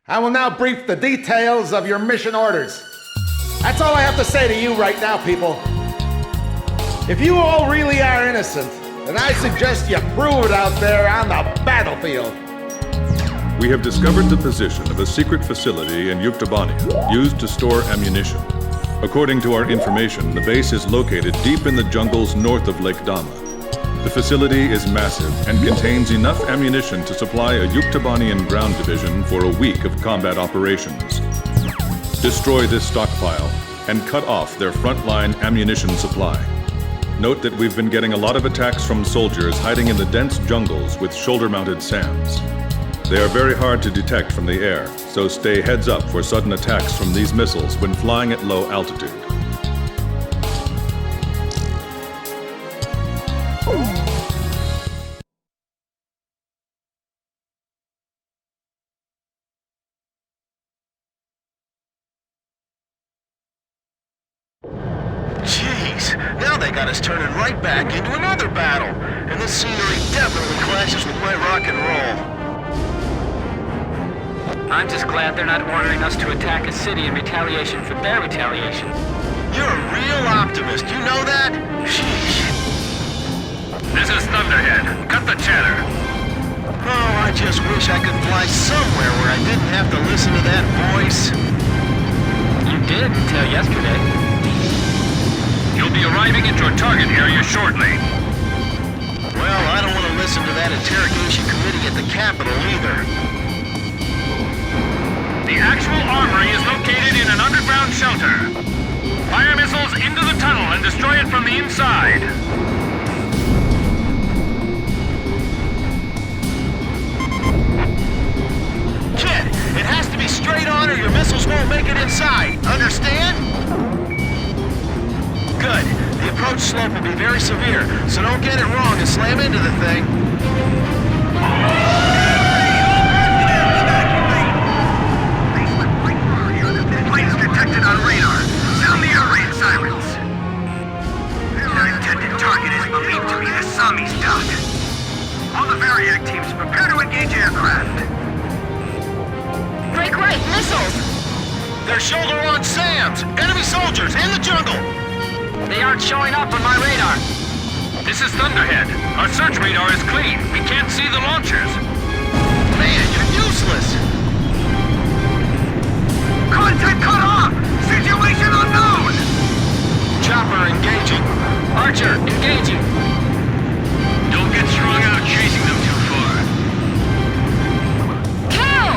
I will now brief the details of your mission orders. That's all I have to say to you right now, people. If you all really are innocent, then I suggest you prove it out there on the battlefield. We have discovered the position of a secret facility in Yuktobania used to store ammunition. According to our information, the base is located deep in the jungles north of Lake Dama. The facility is massive and contains enough ammunition to supply a Yuktobanian ground division for a week of combat operations. Destroy this stockpile and cut off their frontline ammunition supply. Note that we've been getting a lot of attacks from soldiers hiding in the dense jungles with shoulder-mounted SAMs. They are very hard to detect from the air, so stay heads up for sudden attacks from these missiles when flying at low altitude. Jeez, now they got us turning right back into another battle, and this scenery definitely clashes with my rock and roll. I'm just glad they're not ordering us to attack a city in retaliation for their retaliation. You're a real optimist, you know that? Sheesh. This is Thunderhead. Cut the chatter. Oh, I just wish I could fly somewhere where I didn't have to listen to that voice. You did until yesterday. You'll be arriving at your target area shortly. Well, I don't want to listen to that interrogation committee at the Capitol either. The actual armory is located in an underground shelter. Fire missiles into the tunnel and destroy it from the inside. Kid, it has to be straight on or your missiles won't make it inside. Understand? Good. The approach slope will be very severe, so don't get it wrong and slam into the thing. Planes detected on radar. Sound the air raid sirens. Their intended target is believed to be the Sami's dock. All the Variac teams prepare to engage aircraft. Break right, missiles! They're shoulder-on SAMs! Enemy soldiers in the jungle! They aren't showing up on my radar. This is Thunderhead. Our search radar is clean. We can't see the launchers. Man, you're useless! Contact cut off! Situation unknown! Chopper engaging. Archer, engaging. Don't get strung out chasing them too far. Kill!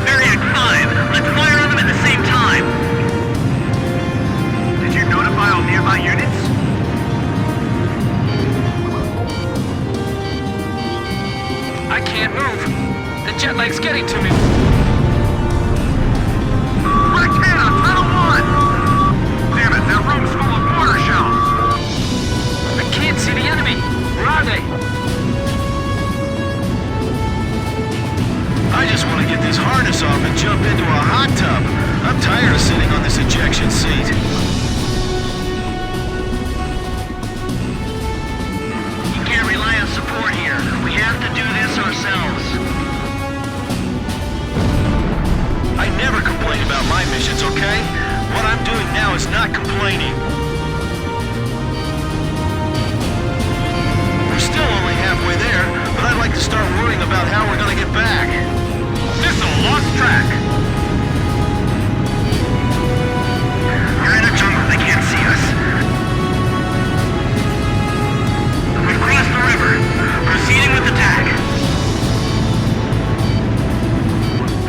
Variac 5, let's fire on them at the same time. Did you notify all nearby units? I can't move. The jet lag's getting to me. Right hand on tunnel 1! Damn it, that room's full of mortar shells! I can't see the enemy. Where are they? I just want to get this harness off and jump into a hot tub. I'm tired of sitting on this ejection seat. You can't rely on support here. We have to do this ourselves. I never complain about my missions, okay? What I'm doing now is not complaining. We're still only halfway there, but I'd like to start worrying about how we're gonna get back. Missile lost track. We're in a jungle. They can't see us. We've crossed the river. Proceeding with attack.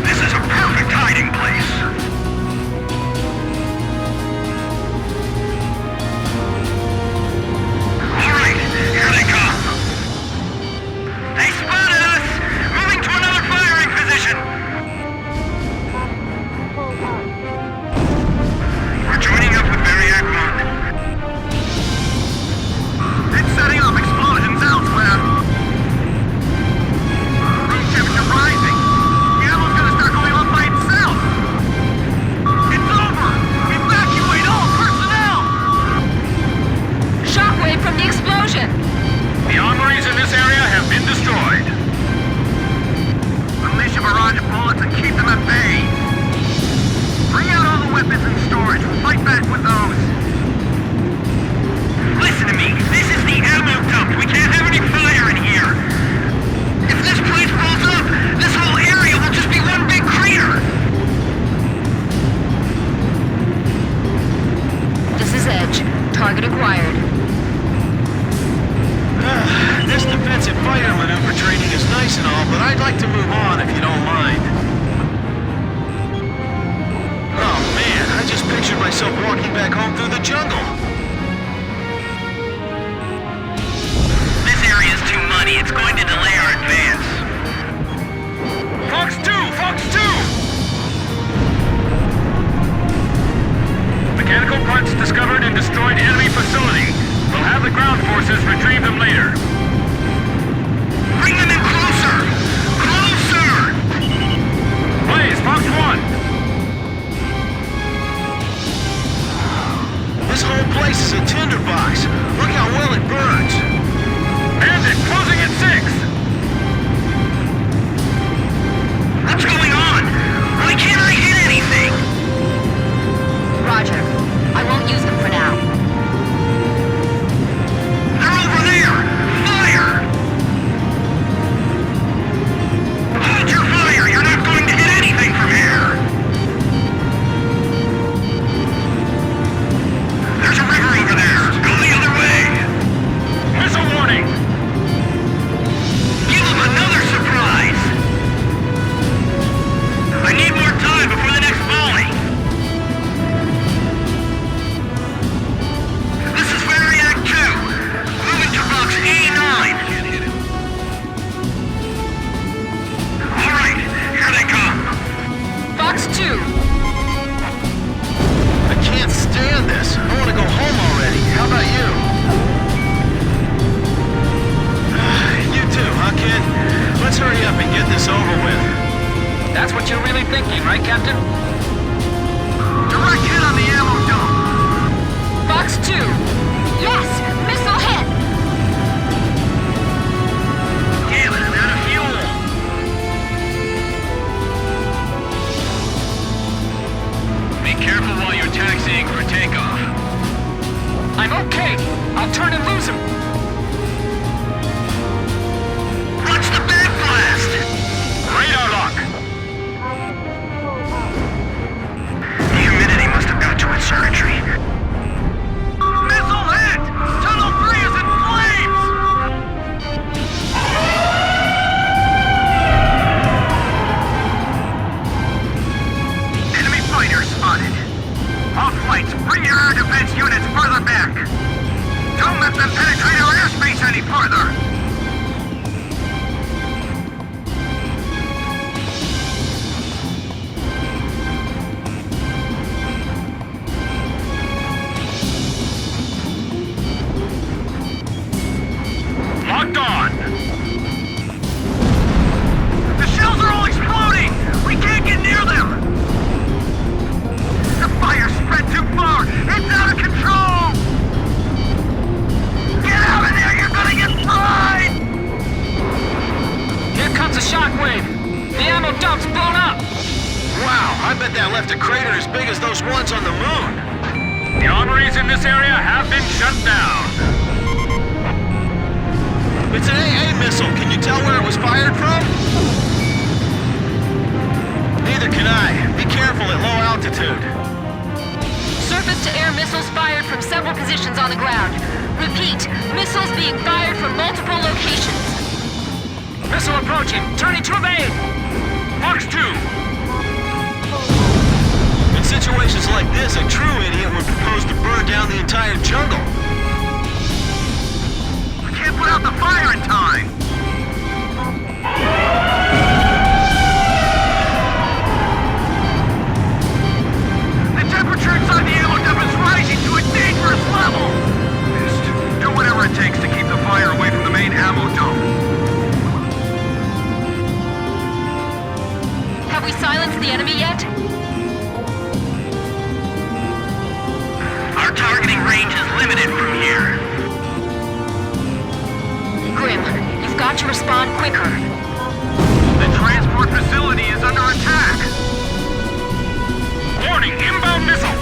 This is a perfect hiding place. Target acquired. This defensive fighter maneuver training is nice and all, but I'd like to move on if you don't mind. Oh man, I just pictured myself walking back home through the jungle. This area's too muddy. It's going to delay our advance. Fox 2! Fox 2! Mechanical parts discovered in destroyed enemy facility. We'll have the ground forces retrieve them later. Bring them in closer! Closer! Blaze, Fox 1! This whole place is a tinderbox. Look how well it burns. Bandit, closing at 6! What's going on? Why can't I hit anything? Roger. I won't use them for now. They're over there! Fire! Hold your fire! You're not going to hit anything from here! There's a river over there! Go the other way! Missile warning! Give them another surprise! I need more time before the next volley! This is Variac 2! Moving to box A9! Alright, here they come! Fox 2. I can't stand this. I want to go home already. How about you? You too, huh, kid? Let's hurry up and get this over with. That's what you're really thinking, right, Captain? Direct hit on the ammo dump! Fox 2. Yes! Missile hit! Damn it, I'm out of fuel! Be careful while you're taxiing for takeoff. I'm okay. I'll turn and lose him. Watch the backblast! Radar lock! The humidity must have got to its circuitry. Missile hit! Tunnel 3 is in flames! Enemy fighter spotted. All flights, bring your air defense units further back. Don't let them penetrate our airspace any further. Locked on! The shells are all exploding! We can't get near them! The fire spread too far! It's out of control! Get out of there! You're gonna get fried! Here comes a shockwave. The ammo dump's blown up. Wow, I bet that left a crater as big as those ones on the moon. The armories in this area have been shut down. It's an AA missile. Can you tell where it was fired from? Neither can I. Be careful at low altitude. Surface-to-air missiles fired from several positions on the ground. Repeat, missiles being fired from multiple locations. Missile approaching. Turning to evade. Fox 2! In situations like this, a true idiot would propose to burn down the entire jungle. We can't put out the fire in time! The temperature inside the ammo dump is rising to a dangerous level! Just do whatever it takes to keep the fire away from the main ammo dump. Have we silenced the enemy yet? Our targeting range is limited from here. Grim, you've got to respond quicker. The transport facility is under attack! Warning, inbound missile!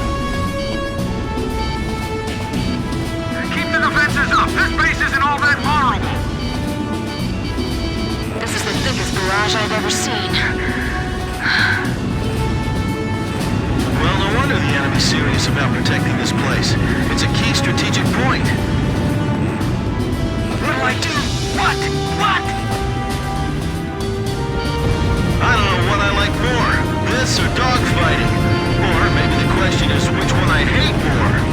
Keep the defenses up! This base isn't all that vulnerable! This is the thickest barrage I've ever seen. Well, no wonder the enemy be serious about protecting this place. It's a key strategic point. What do I do? What? What? I don't know what I like more, this or dogfighting. Or maybe the question is which one I hate more.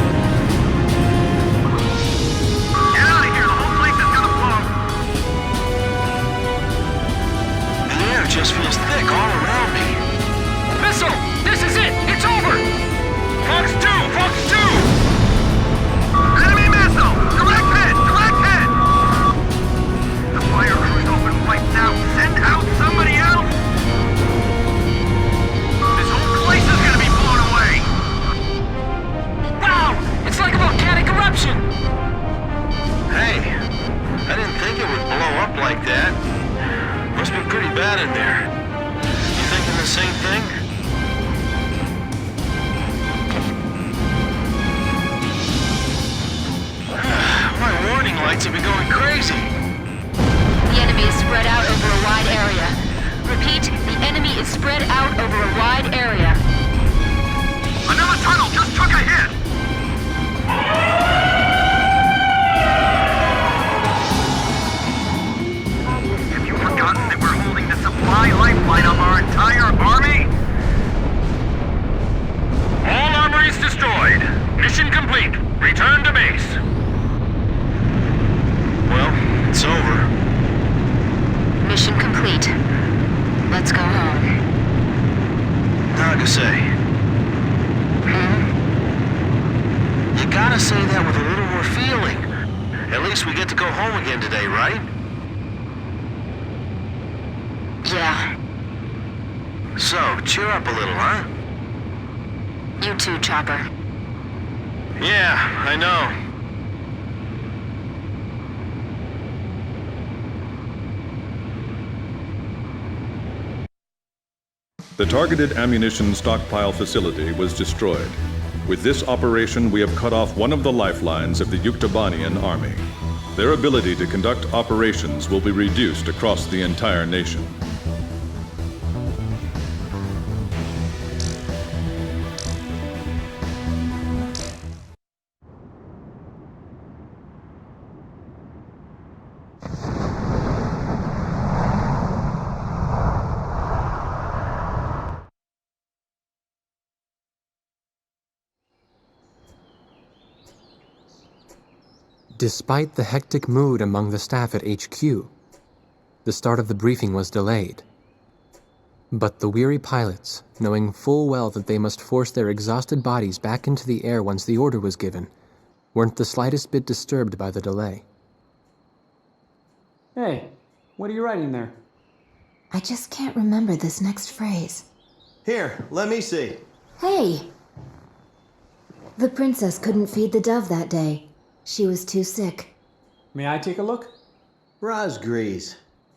Get out of here! The whole place is gonna blow! The air just feels thick all around me. Missile! This is it! It's over! Fox 2! Fox 2! Enemy missile! Direct hit! Direct hit! The fire crew's open right now. Send out somebody else! This whole place is gonna be blown away! Wow! It's like a volcanic eruption! Hey, I didn't think it would blow up like that. Must be pretty bad in there. You thinking the same thing? My warning lights have been going crazy. The enemy is spread out over a wide area. Repeat, the enemy is spread out over a wide area. Another tunnel just took a hit! Have you forgotten that we're holding the supply lifeline of our entire army? All armories destroyed. Mission complete. Return to base. Well, it's over. Mission complete. Let's go home. Nagasaki. You gotta say that with a little more feeling. At least we get to go home again today, right? Yeah. So, cheer up a little, huh? You too, Chopper. Yeah, I know. The targeted ammunition stockpile facility was destroyed. With this operation, we have cut off one of the lifelines of the Yuktobanian army. Their ability to conduct operations will be reduced across the entire nation. Despite the hectic mood among the staff at HQ, the start of the briefing was delayed. But the weary pilots, knowing full well that they must force their exhausted bodies back into the air once the order was given, weren't the slightest bit disturbed by the delay. Hey, what are you writing there? I just can't remember this next phrase. Here, let me see. Hey! The princess couldn't feed the dove that day. She was too sick. May I take a look? Rosgrees.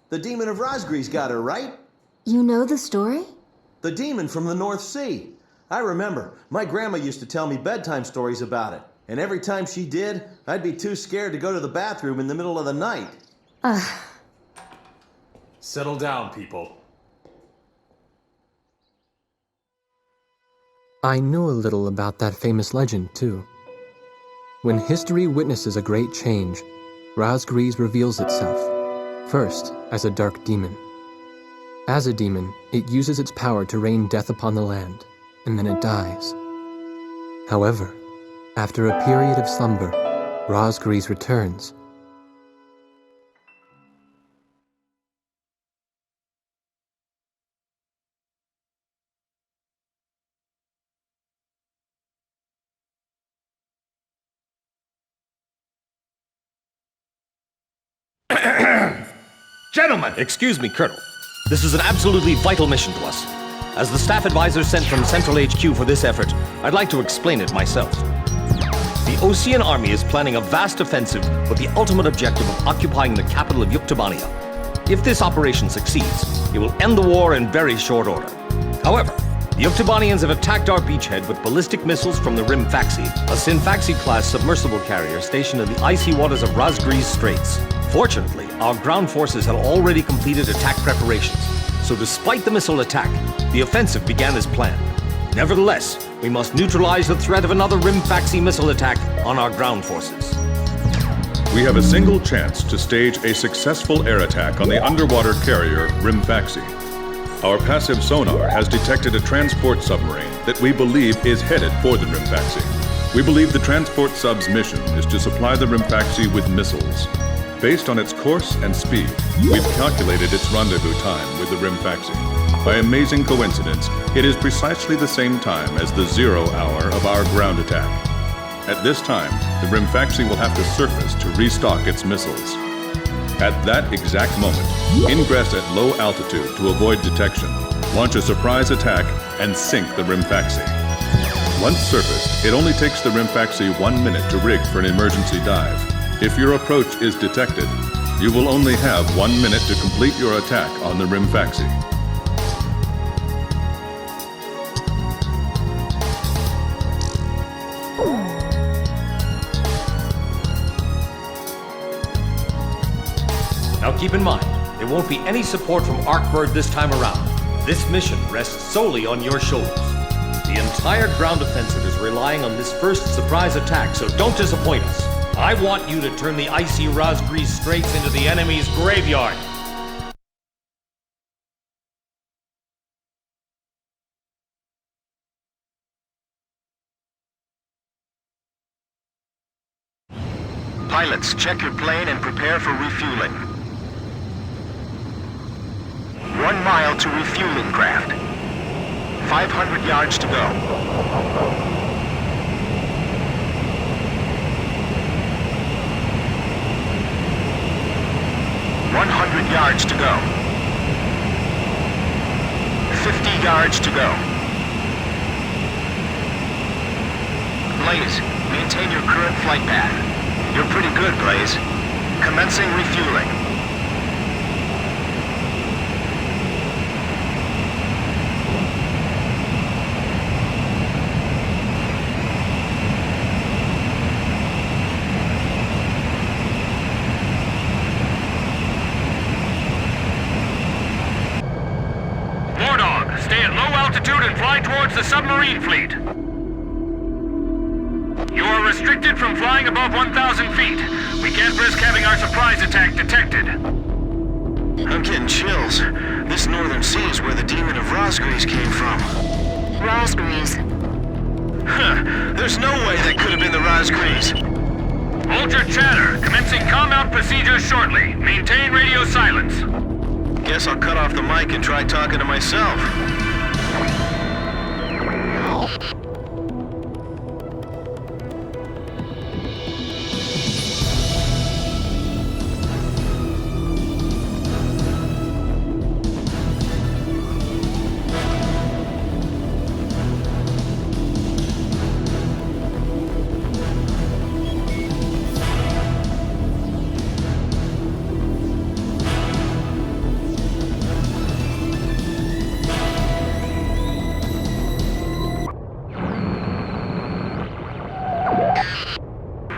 The demon of Rosgrees got her, right? You know the story? The demon from the North Sea. I remember. My grandma used to tell me bedtime stories about it. And every time she did, I'd be too scared to go to the bathroom in the middle of the night. Settle down, people. I knew a little about that famous legend, too. When history witnesses a great change, Rosgrees reveals itself, first as a dark demon. As a demon, it uses its power to rain death upon the land, and then it dies. However, after a period of slumber, Rosgrees returns. Gentlemen! Excuse me, Colonel. This is an absolutely vital mission to us. As the staff advisor sent from Central HQ for this effort, I'd like to explain it myself. The Osean army is planning a vast offensive with the ultimate objective of occupying the capital of Yuktobania. If this operation succeeds, it will end the war in very short order. However, the Yuktobanians have attacked our beachhead with ballistic missiles from the Rimfaxi, a Sinfaxi-class submersible carrier stationed in the icy waters of Rosgrees Straits. Fortunately, our ground forces had already completed attack preparations, so despite the missile attack, the offensive began as planned. Nevertheless, We must neutralize the threat of another Rimfaxi missile attack on our ground forces. We have a single chance to stage a successful air attack on the underwater carrier Rimfaxi. Our passive sonar has detected a transport submarine that we believe is headed for the Rimfaxi. We believe the transport sub's mission is to supply the Rimfaxi with missiles. Based on its course and speed, we've calculated its rendezvous time with the Rimfaxi. By amazing coincidence, it is precisely the same time as the 0 hour of our ground attack. At this time, the Rimfaxi will have to surface to restock its missiles. At that exact moment, ingress at low altitude to avoid detection, launch a surprise attack, and sink the Rimfaxi. Once surfaced, it only takes the Rimfaxi 1 minute to rig for an emergency dive. If your approach is detected, you will only have 1 minute to complete your attack on the Rimfaxi. Now keep in mind, there won't be any support from Arkbird this time around. This mission rests solely on your shoulders. The entire ground offensive is relying on this first surprise attack, so don't disappoint us. I want you to turn the icy Razgri Straits into the enemy's graveyard. Pilots, check your plane and prepare for refueling. 1 mile to refueling craft. 500 yards to go. 100 yards to go. 50 yards to go. Blaze, maintain your current flight path. You're pretty good, Blaze. Commencing refueling. Stay at low altitude and fly towards the submarine fleet. You are restricted from flying above 1,000 feet. We can't risk having our surprise attack detected. I'm getting chills. This northern sea is where the demon of Razgris came from. Razgris? Huh. There's no way that could have been the Razgris. Hold your chatter. Commencing comm-out procedures shortly. Maintain radio silence. Guess I'll cut off the mic and try talking to myself.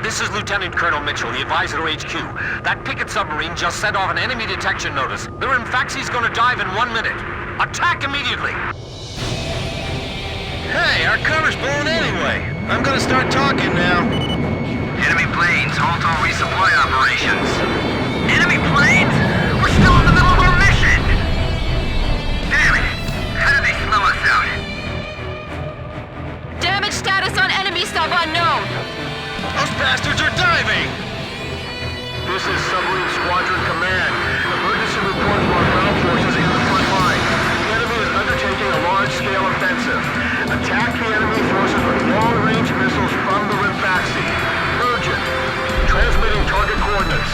This is Lieutenant Colonel Mitchell, the advisor to HQ. That picket submarine just sent off an enemy detection notice. The Rimfaxi's gonna dive in 1 minute. Attack immediately! Hey, our cover's blown anyway. I'm gonna start talking now. Enemy planes, halt all resupply operations. Enemy planes? We're still in the middle of our mission! Damn it! How did they smell us out? Damage status on enemy sub unknown. Those bastards are diving! This is Submarine Squadron Command. Emergency report from our ground forces in the front line. The enemy is undertaking a large-scale offensive. Attack the enemy forces with long-range missiles from the Rimfaxi. Urgent. Transmitting target coordinates.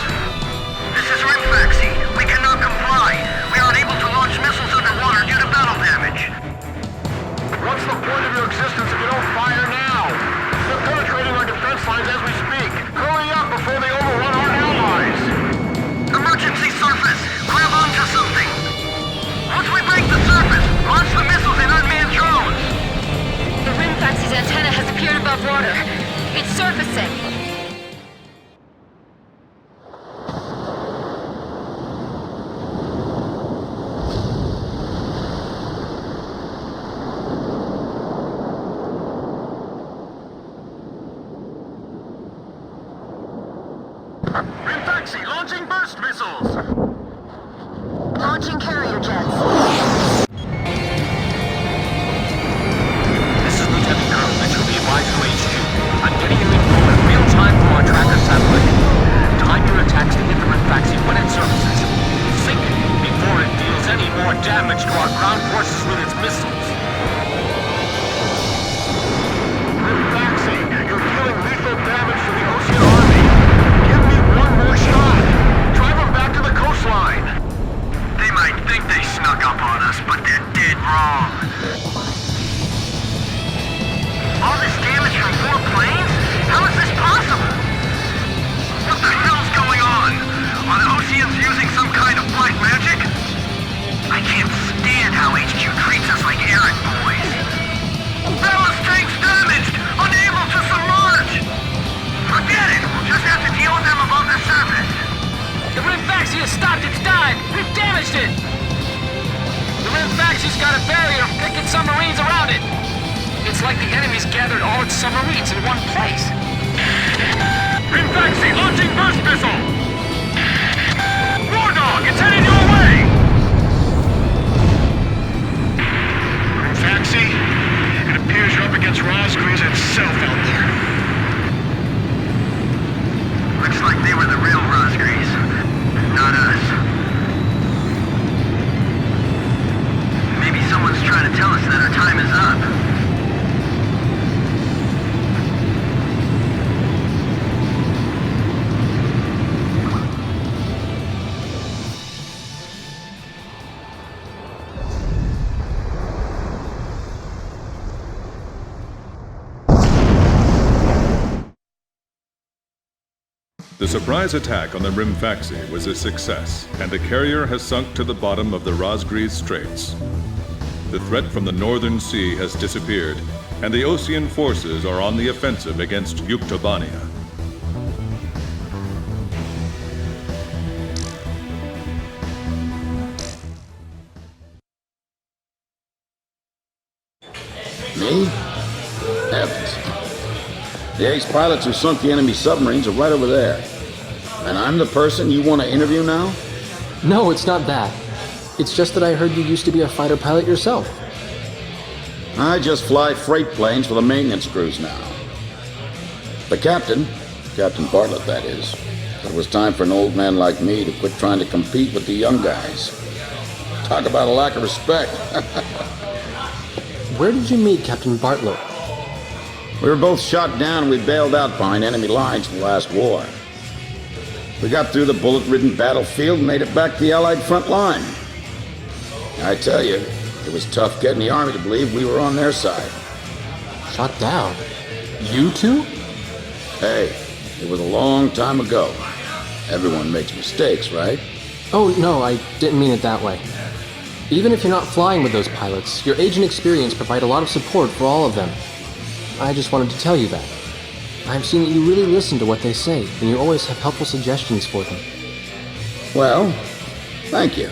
This is Rimfaxi. We cannot comply. We are unable to launch missiles underwater due to battle damage. What's the point of your existence if you don't fire now? They're penetrating our defense lines as we speak. Hurry up before they overrun our allies! Emergency surface! Grab onto something! Once we break the surface, launch the missiles in unmanned drones! The Rimfaxi's antenna has appeared above water. It's surfacing. Faxi, launching burst missiles! Launching carrier jets. This is Lieutenant Colonel Mitchell, the advisor to HQ. I'm getting you info in real time from our tracker satellite. Time your attacks to hit the Rinfaxi when it surfaces. Sink it before it deals any more damage to our ground forces with its missiles. Rinfaxi, you're dealing lethal damage to the Ocean Army. Give me one more shot. Drive them back to the coastline. They might think they snuck up on us, but they're dead wrong. All this damage from 4 planes? How is this possible? What the hell's going on? Are the Oceans using some kind of black magic? I can't stand how HQ treats us like errand boys. Ballast tanks damaged! Unable to submerge! Forget it! We'll just have to deal with them above the surface. The Rinfaxi has stopped its dive! We've damaged it! The Rinfaxi's got a barrier of picking submarines around it! It's like the enemy's gathered all its submarines in one place. Rinfaxi, launching burst missile! War Dog, it's heading your way! Rinfaxi, it appears you're up against Rosgreaves itself out there. Looks like they were the real Rosgreaves, not us. Maybe someone's trying to tell us that our time is up. The surprise attack on the Rinfaxi was a success, and the carrier has sunk to the bottom of the Rosgreaves Straits. The threat from the northern sea has disappeared, and the Ocean forces are on the offensive against Yuktobania. Me? Heavens. The ace pilots who sunk the enemy submarines are right over there. And I'm the person you want to interview now? No, it's not that. It's just that I heard you used to be a fighter pilot yourself. I just fly freight planes for the maintenance crews now. The captain, Captain Bartlett that is, said it was time for an old man like me to quit trying to compete with the young guys. Talk about a lack of respect. Where did you meet Captain Bartlett? We were both shot down and we bailed out behind enemy lines in the last war. We got through the bullet-ridden battlefield and made it back to the Allied front line. I tell you, it was tough getting the Army to believe we were on their side. Shot down? You two? Hey, it was a long time ago. Everyone makes mistakes, right? Oh, no, I didn't mean it that way. Even if you're not flying with those pilots, your age and experience provide a lot of support for all of them. I just wanted to tell you that. I've seen that you really listen to what they say, and you always have helpful suggestions for them. Well, thank you.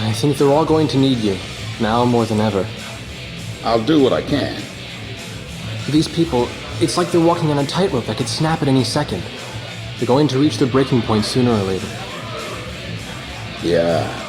I think they're all going to need you, now more than ever. I'll do what I can. These people, it's like they're walking on a tightrope that could snap at any second. They're going to reach their breaking point sooner or later. Yeah.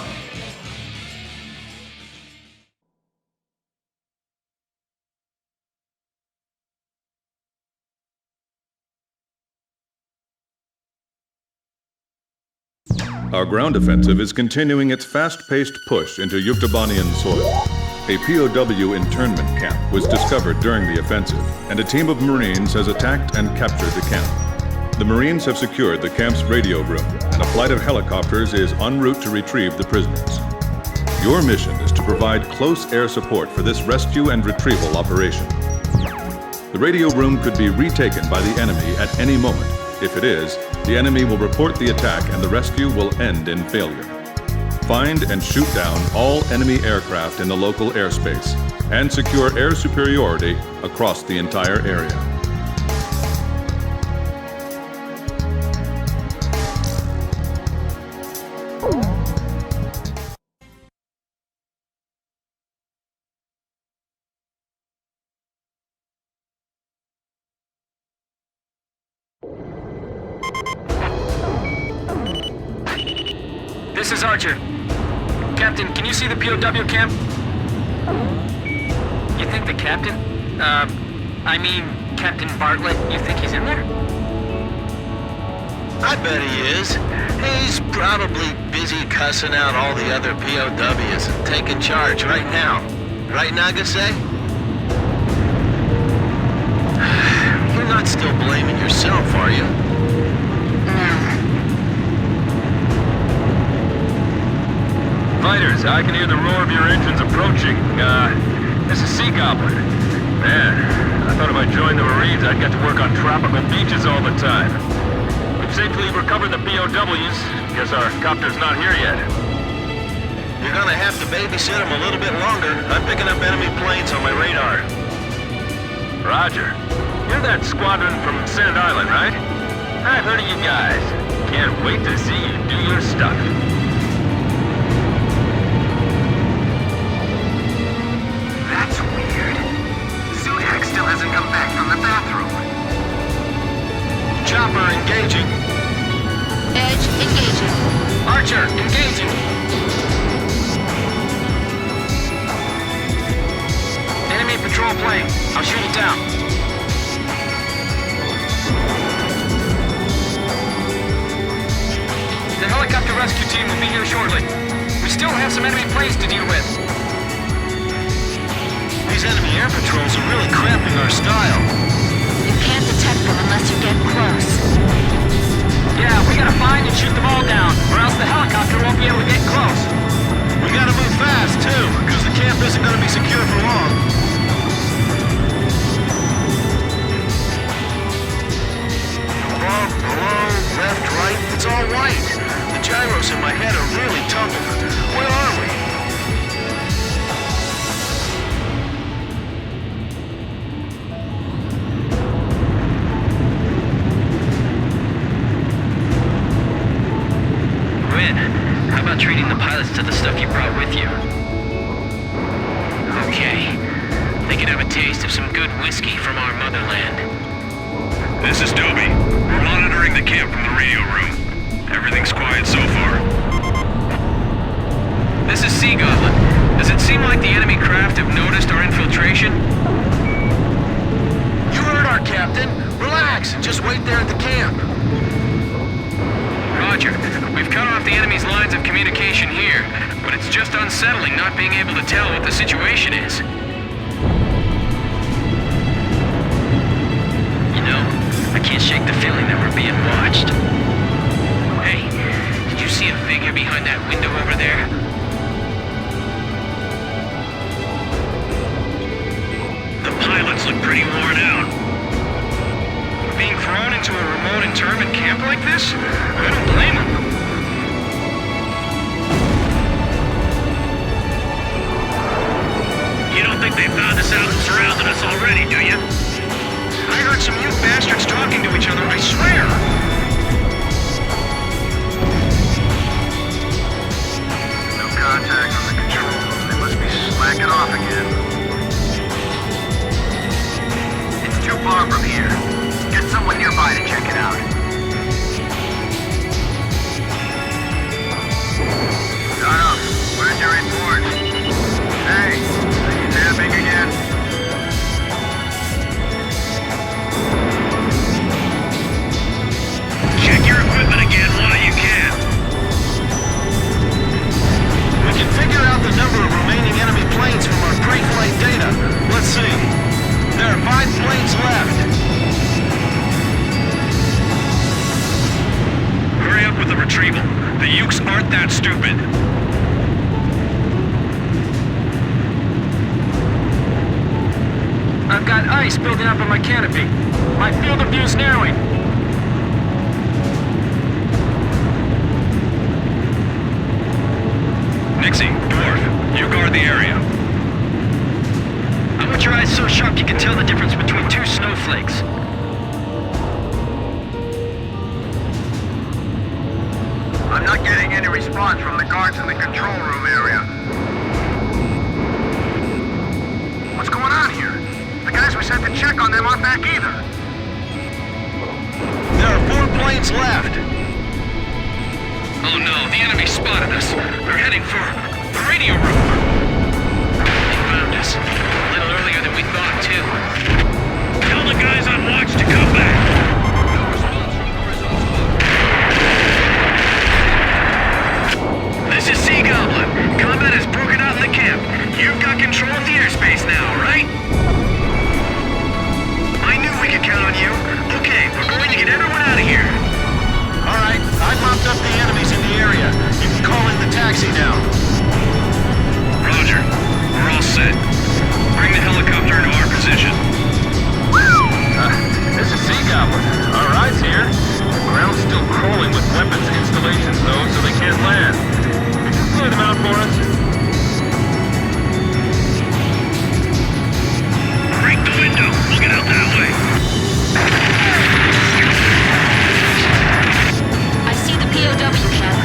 Our ground offensive is continuing its fast-paced push into Yuktobanian soil. A POW internment camp was discovered during the offensive, and a team of Marines has attacked and captured the camp. The Marines have secured the camp's radio room, and a flight of helicopters is en route to retrieve the prisoners. Your mission is to provide close air support for this rescue and retrieval operation. The radio room could be retaken by the enemy at any moment. If it is, the enemy will report the attack and the rescue will end in failure. Find and shoot down all enemy aircraft in the local airspace and secure air superiority across the entire area. This is Archer. Captain, can you see the POW camp? You think the captain? I mean, Captain Bartlett, you think he's in there? I bet he is. He's probably busy cussing out all the other POWs and taking charge right now. Right, Nagase? You're not still blaming yourself, are you? Fighters, I can hear the roar of your engines approaching. This is Sea Goblin. Man, I thought if I joined the Marines, I'd get to work on tropical beaches all the time. We've safely recovered the POWs. Guess our copter's not here yet. You're gonna have to babysit him a little bit longer. I'm picking up enemy planes on my radar. Roger. You're that squadron from Sand Island, right? I've heard of you guys. Can't wait to see you do your stuff. That's weird. Zudek still hasn't come back from the bathroom. Chopper engaging. Edge engaging. Archer, engaging! Enemy patrol plane. I'll shoot it down. The helicopter rescue team will be here shortly. We still have some enemy planes to deal with. These enemy air patrols are really cramping our style. You can't detect them unless you get close. Yeah, we gotta find and shoot them all down, or else the helicopter won't be able to get close. We gotta move fast, too, because the camp isn't gonna be secure for long. Above, below, left, right, it's all white. The gyros in my head are really tumbled. Where are we? How about treating the pilots to the stuff you brought with you? Okay. They can have a taste of some good whiskey from our motherland. This is Toby. We're monitoring the camp from the radio room. Everything's quiet so far. This is Sea Goblin. Does it seem like the enemy craft have noticed our infiltration? You heard our captain. Relax and just wait there at the camp. Roger. We've cut off the enemy's lines of communication here, but it's just unsettling not being able to tell what the situation is. You know, I can't shake the feeling that we're being watched. Hey, did you see a figure behind that window over there? The pilots look pretty worn out. Being thrown into a remote internment camp like this? I don't blame them. You don't think they found us out and surrounded us already, do you? I heard some you bastards talking to each other, I swear! No contact on the control room. They must be slacking off again. It's too far from here. Get someone nearby to check it out. Shut up. Where's your report? Hey, are you napping again? Check your equipment again while you can. We can figure out the number of remaining enemy planes from our pre-flight data. Let's see. There are 5 planes left. Hurry up with the retrieval. The Ukes aren't that stupid. I've got ice building up on my canopy. My field of view's narrowing. Nixie, Dwarf, you guard the area. I want your eyes so sharp you can tell the difference between 2 snowflakes. I'm not getting any response from the guards in the control room area. What's going on here? The guys we sent to check on them aren't back either. There are 4 planes left. Oh no, the enemy spotted us. They're heading for the radio room. They found us. A little earlier than we thought, too. Tell the guys on watch to come back. This is Sea Goblin. Combat has broken out in the camp. You've got control of the airspace now, right? I knew we could count on you. Okay, we're going to get everyone out of here. All right, I've mopped up the enemies in the area. You can call in the taxi now. Roger. We're all set. Bring the helicopter into our position. This is Sea Goblin. Our ride's here. The ground's still crawling with weapons installations, though, so they can't land. Could you clear them out for us? Break the window. We'll get out that way. I see the POW camp.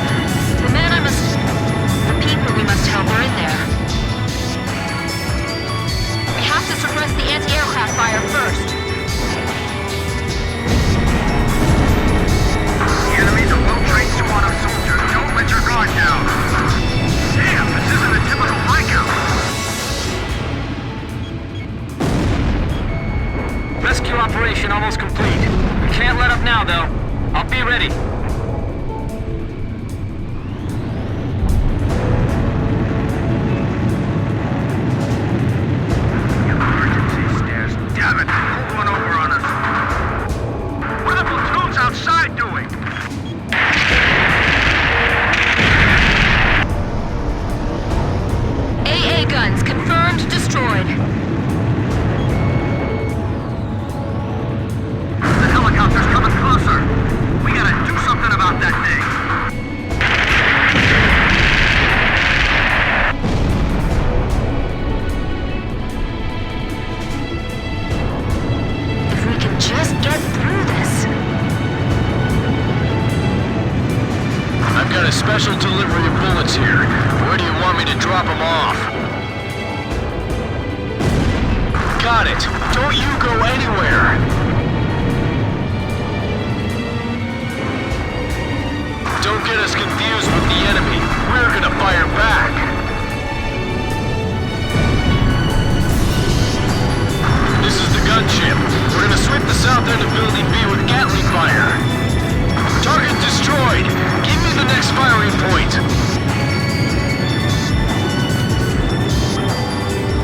The people we must help are in there. We have to suppress the anti-aircraft fire first. The enemy's a well-trained squad of soldiers. Don't let your guard down. Damn, this isn't a typical breakout. Rescue operation almost complete. We can't let up now, though. I'll be ready. Emergency stairs. Damn it, pulled one over on us. What are the platoons outside doing? AA guns confirmed destroyed. The helicopter's coming closer. We gotta do something about that thing. If we can just get through this. I've got a special delivery of bullets here. Where do you want me to drop them off? Got it. Don't you go anywhere. Don't get us confused with the enemy. We're gonna fire back. This is the gunship. We're gonna sweep the south end of Building B with Gatling fire. Target destroyed. Give me the next firing point.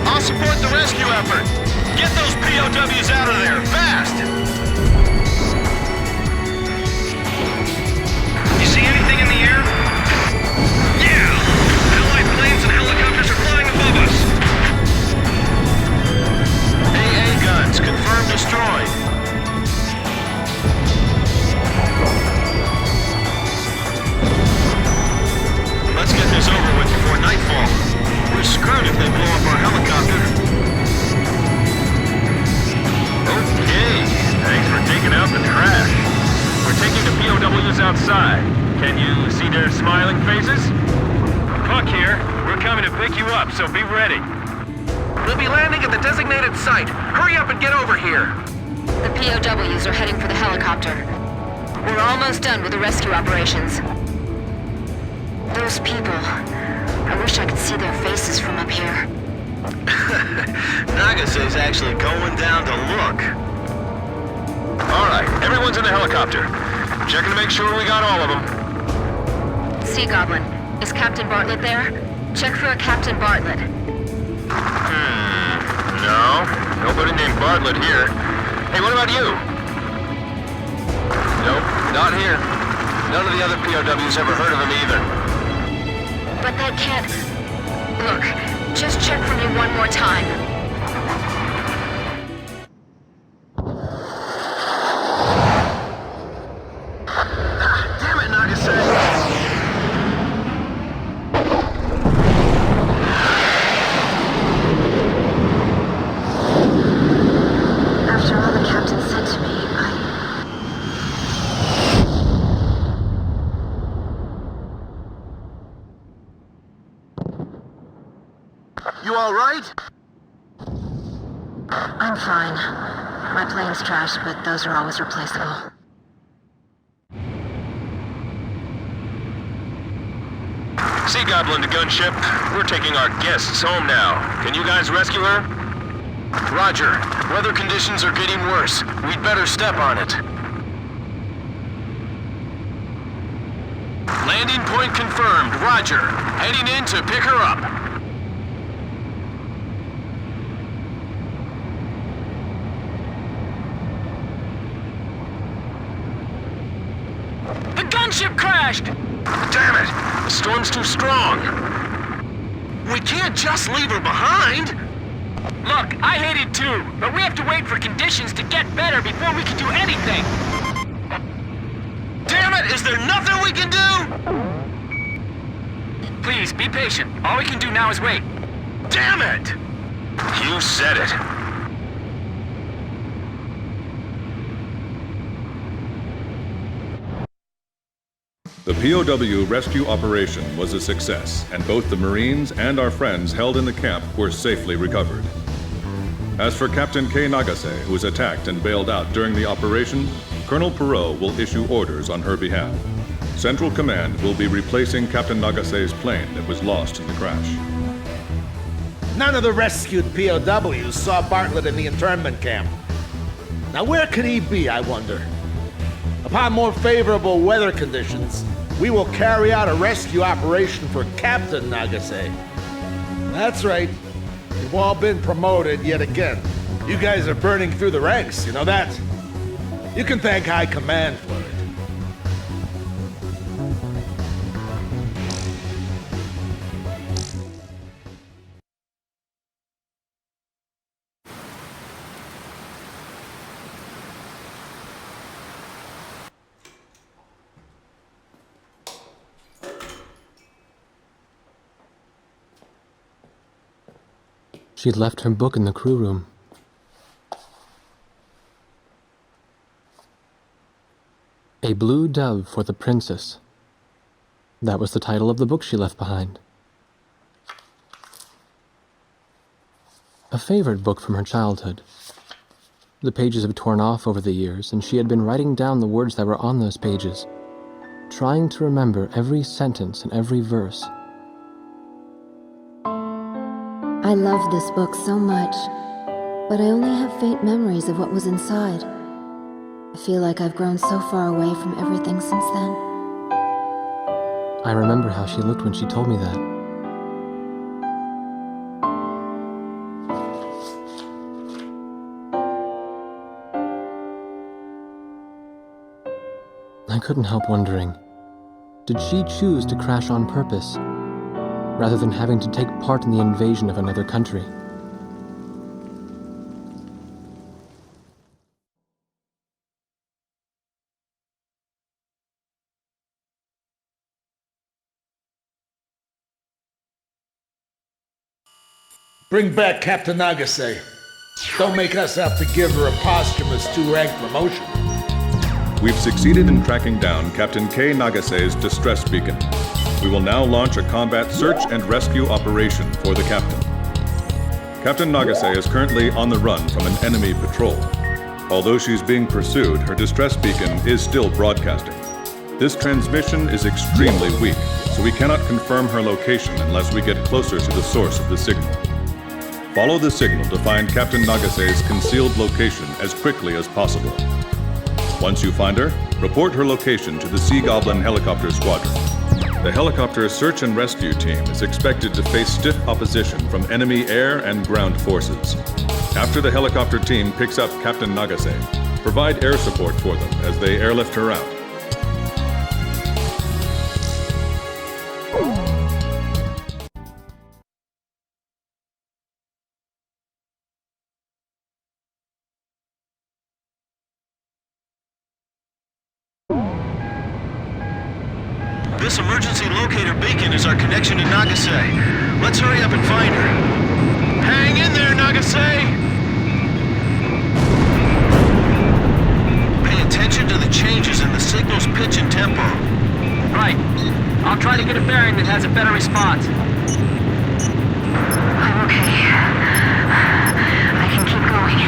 I'll support the rescue effort. Get those POWs out of there, fast! You see anything in the air? Yeah! Allied planes and helicopters are flying above us. AA guns, confirmed destroyed. Let's get this over with before nightfall. We're screwed if they blow up our helicopter. Okay, thanks for taking out the trash. We're taking the POWs outside. Can you see their smiling faces? Puck here. We're coming to pick you up, so be ready. We'll be landing at the designated site. Hurry up and get over here. The POWs are heading for the helicopter. We're almost done with the rescue operations. Those people. I wish I could see their faces from up here. Nagase's actually going down to look. All right, everyone's in the helicopter. Checking to make sure we got all of them. Sea Goblin, is Captain Bartlett there? Check for a Captain Bartlett. No, nobody named Bartlett here. Hey, what about you? Nope, not here. None of the other POWs ever heard of him either. But that can't... Look, just check for me one more time. Damn it, Nagase! After all the captain said to me, You all right? I'm fine. My plane's trashed, but those are always replaceable. Sea Goblin to gunship. We're taking our guests home now. Can you guys rescue her? Roger. Weather conditions are getting worse. We'd better step on it. Landing point confirmed. Roger. Heading in to pick her up. The gunship crashed! Damn it! The storm's too strong. We can't just leave her behind. Look, I hate it too, but we have to wait for conditions to get better before we can do anything. Damn it! Is there nothing we can do? Please, be patient. All we can do now is wait. Damn it! You said it. The POW rescue operation was a success, and both the Marines and our friends held in the camp were safely recovered. As for Captain K. Nagase, who was attacked and bailed out during the operation, Colonel Perot will issue orders on her behalf. Central Command will be replacing Captain Nagase's plane that was lost in the crash. None of the rescued POWs saw Bartlett in the internment camp. Now where could he be, I wonder? Upon more favorable weather conditions, we will carry out a rescue operation for Captain Nagase. That's right. You've all been promoted yet again. You guys are burning through the ranks, you know that? You can thank High Command for it. She'd left her book in the crew room. A Blue Dove for the Princess. That was the title of the book she left behind. A favorite book from her childhood. The pages had torn off over the years, and she had been writing down the words that were on those pages, trying to remember every sentence and every verse. I loved this book so much, but I only have faint memories of what was inside. I feel like I've grown so far away from everything since then. I remember how she looked when she told me that. I couldn't help wondering, did she choose to crash on purpose, rather than having to take part in the invasion of another country? Bring back Captain Nagase. Don't make us have to give her a posthumous 2-rank promotion. We've succeeded in tracking down Captain K. Nagase's distress beacon. We will now launch a combat search and rescue operation for the captain. Captain Nagase is currently on the run from an enemy patrol. Although she's being pursued, her distress beacon is still broadcasting. This transmission is extremely weak, so we cannot confirm her location unless we get closer to the source of the signal. Follow the signal to find Captain Nagase's concealed location as quickly as possible. Once you find her, report her location to the Sea Goblin helicopter squadron. The helicopter search and rescue team is expected to face stiff opposition from enemy air and ground forces. After the helicopter team picks up Captain Nagase, provide air support for them as they airlift her out. This emergency locator beacon is our connection to Nagase. Let's hurry up and find her. Hang in there, Nagase! Pay attention to the changes in the signal's pitch and tempo. Right. I'll try to get a bearing that has a better response. I'm okay. I can keep going.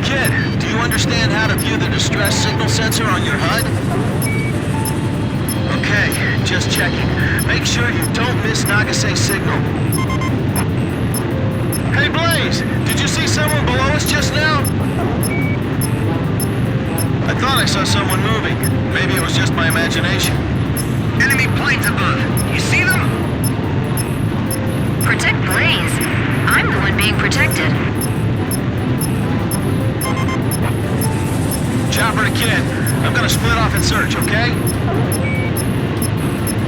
Kid, do you understand understand how to view the distress signal sensor on your HUD? Okay, just checking. Make sure you don't miss Nagase's signal. Hey, Blaze! Did you see someone below us just now? I thought I saw someone moving. Maybe it was just my imagination. Enemy planes above. You see them? Protect Blaze. I'm the one being protected. Chopper to Kid. I'm gonna split off and search, okay?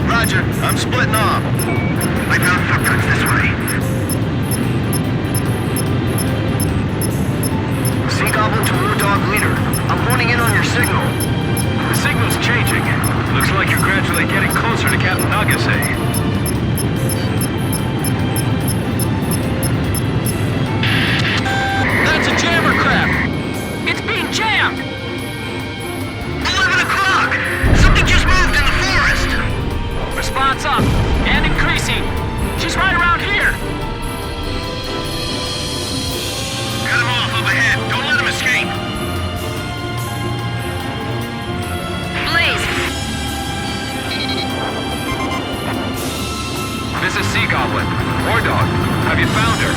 Roger, I'm splitting off. I found footprints this way. Sea Goblin to War Dog Leader. I'm honing in on your signal. The signal's changing. Looks like you're gradually getting closer to Captain Nagase. That's a jammer crap! It's being jammed! 11 o'clock! Something just moved in the forest! Response up and increasing. She's right around here. Cut him off up ahead. Don't let him escape. Blaze! This is Sea Goblin. War Dog, have you found her?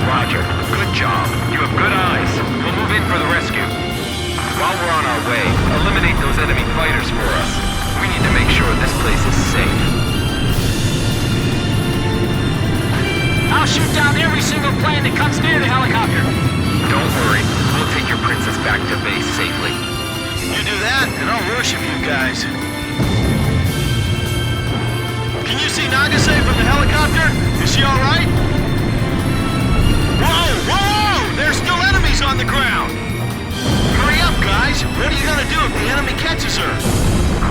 Roger. Good job. You have good eyes. We'll move in for the rescue. While we're on our way, eliminate those enemy fighters for us. We need to make sure this place is safe. I'll shoot down every single plane that comes near the helicopter. Don't worry. We'll take your princess back to base safely. You do that, and I'll worship you guys. Can you see Nagase from the helicopter? Is she alright? Whoa! Whoa! There's still enemies on the ground! Hurry up, guys! What are you gonna do if the enemy catches her?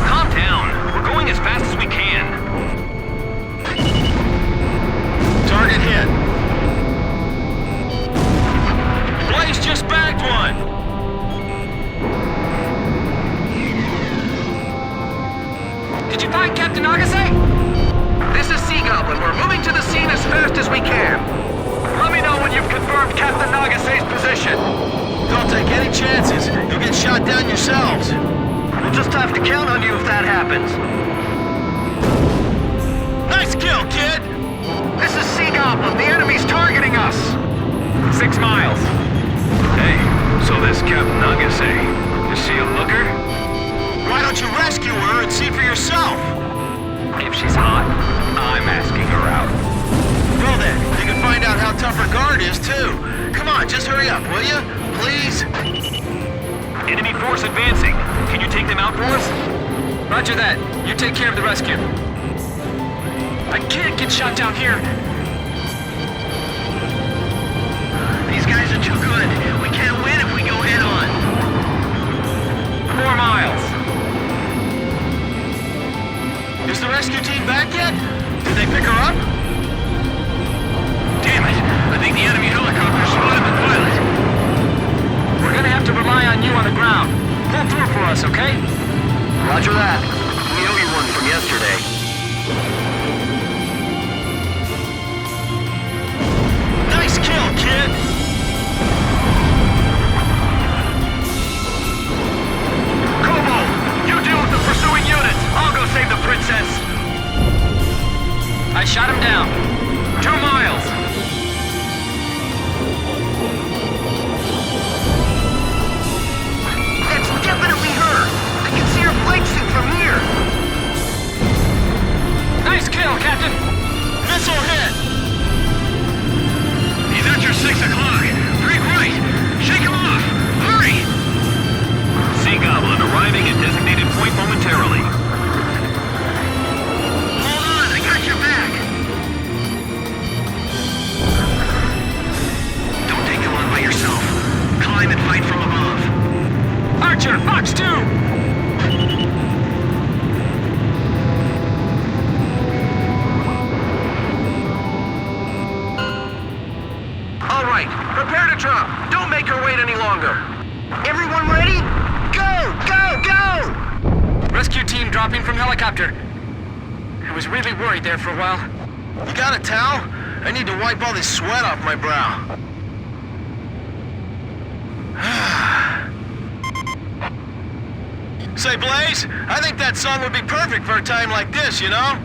Calm down. We're going as fast as we can. Target hit. Blaze just bagged one! Did you find Captain Nagase? This is Sea Goblin. We're moving to the scene as fast as we can. Let me know when you've confirmed Captain Nagase's position. Don't take any chances. You'll get shot down yourselves. We'll just have to count on you if that happens. Nice kill, kid! This is Sea Goblin. The enemy's targeting us. 6 miles. Hey, so this Captain Nagase, is she a looker? Why don't you rescue her and see for yourself? If she's hot, I'm asking her out. Well then, you can find out how tough her guard is, too. Come on, just hurry up, will you? Please? Enemy force advancing. Can you take them out for us? Roger that. You take care of the rescue. I can't get shot down here. These guys are too good. We can't win if we go head on. 4 miles. Is the rescue team back yet? Did they pick her up? Damn it! I think the enemy helicopter spotted the pilot. We're gonna have to rely on you on the ground. Pull through for us, okay? Roger that. We owe you one from yesterday. Nice kill, kid! Kobo, you deal with the pursuing unit. I'll go save the princess. I shot him down. 2 miles. That's definitely her! I can see her flight suit from here! Nice kill, Captain. Missile hit! He's at your 6 o'clock! Break right! Shake him off! Hurry! Sea Goblin arriving at designated point momentarily. Hold on, I got your back! Don't take him on by yourself. Climb and fight from above. Archer, Fox 2! All right, prepare to drop. Don't make her wait any longer. Everyone ready? Go! Go! Go! Rescue team dropping from helicopter. I was really worried there for a while. You got a towel? I need to wipe all this sweat off my brow. Say, Blaze, I think that song would be perfect for a time like this, you know?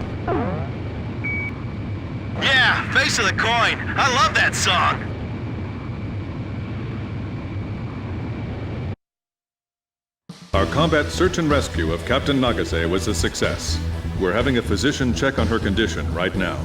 Yeah, Face of the Coin. I love that song. Our combat search and rescue of Captain Nagase was a success. We're having a physician check on her condition right now.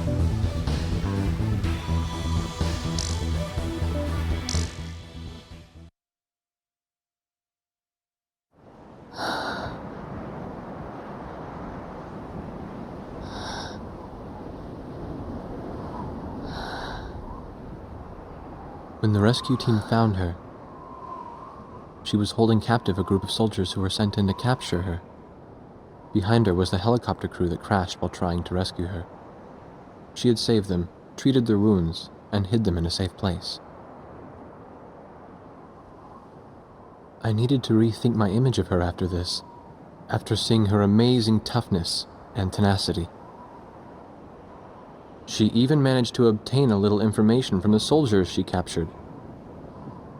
When the rescue team found her, she was holding captive a group of soldiers who were sent in to capture her. Behind her was the helicopter crew that crashed while trying to rescue her. She had saved them, treated their wounds, and hid them in a safe place. I needed to rethink my image of her after this, after seeing her amazing toughness and tenacity. She even managed to obtain a little information from the soldiers she captured.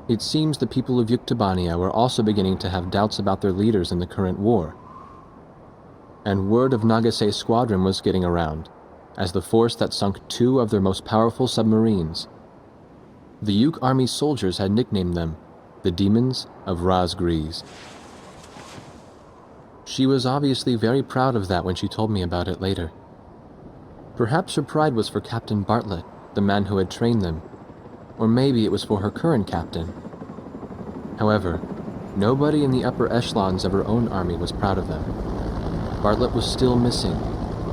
It seems the people of Yuktobania were also beginning to have doubts about their leaders in the current war. And word of Nagase's squadron was getting around, as the force that sunk 2 of their most powerful submarines. The Yuk Army's soldiers had nicknamed them the Demons of Razgriz. She was obviously very proud of that when she told me about it later. Perhaps her pride was for Captain Bartlett, the man who had trained them, or maybe it was for her current captain. However, nobody in the upper echelons of her own army was proud of them. Bartlett was still missing,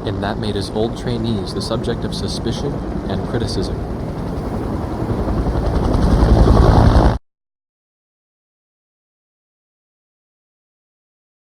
and that made his old trainees the subject of suspicion and criticism.